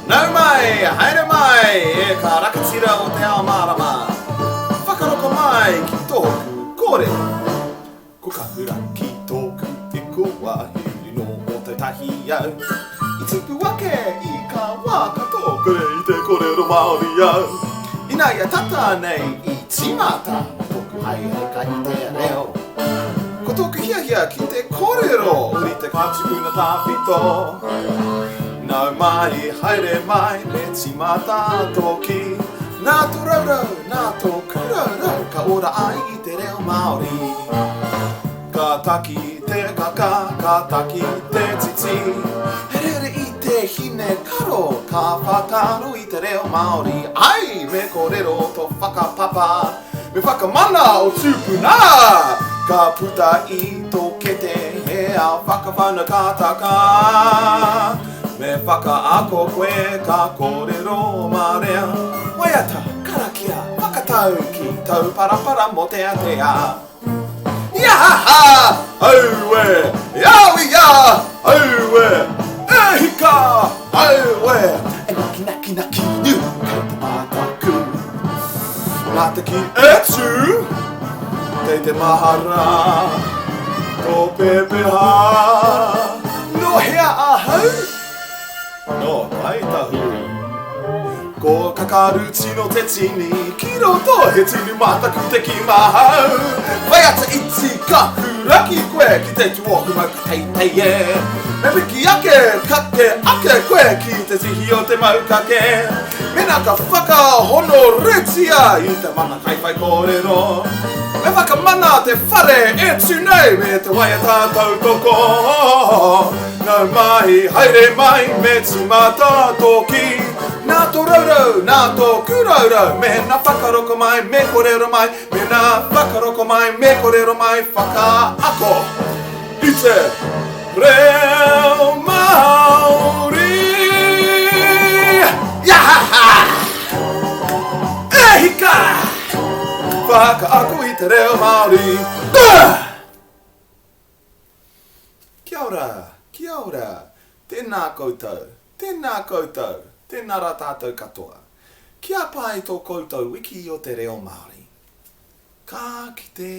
Nau mai, haere mai, e ka rakatira o te ao marama. Whakaroko mai ki tōku kore. Ko ka hura ki tōku te kuahiri no o te tahi au. I tupu ake i ka wā katoku i te korero Māori au. Ina ia tata nei i timata tōku haere ka i te reo. Ko tōku hiahia ki te korero uri te kātukuna tāwhito. Nau mai, haere mai, me timata toki. Nā tō raurau, nā tō kuraurau, ka ora ai i te reo Māori. Ka taki te kaka, ka taki te titi. Here i te hine karo, ka whakaro i te reo Māori. Ai, me kōrero tō whakapapa, me whakamana o tūpuna. Ka puta i tō kete, he a whakawhanakataka. Me whakaako koe ka kōrero marea. Waiata, karakia, whakatau ki tau parapara mo te atea. Iahaha! Auwe! Iauia! Auwe! Ehika! Auwe! E naki naki naki nu kei te mātaku. Mātaki etu kei te mahara. Tō pepeha no hea ahau. No, taitahu. Ko kakaruchi no te tini, ki roto he tini mātaku te ki mahau. Waiata iti ka kuraki koe ki te tuoku mau ka teitei e. Me wiki ake, kake ake koe ki te tihi o te maukake. Mena ka whakahono retia i te mana kaiwhai kōrero. Me whakamana te whare e tunei me te waiata tautoko. Nau mai, haere mai, me timata toki. Nā tō raurau, nā tō kuraurau, me nā whakaroko mai, me kōrero mai, me nā whakaroko mai, me kōrero mai, whakaako i te reo Māori. Iahaha! Ehika! Whakaako i te reo Māori. Kia ora, kia ora, tēnā koutou, tēnā koutou. Tēnā rā tātou katoa. Kia pai tō koutou wiki o te reo Māori. Ka kite.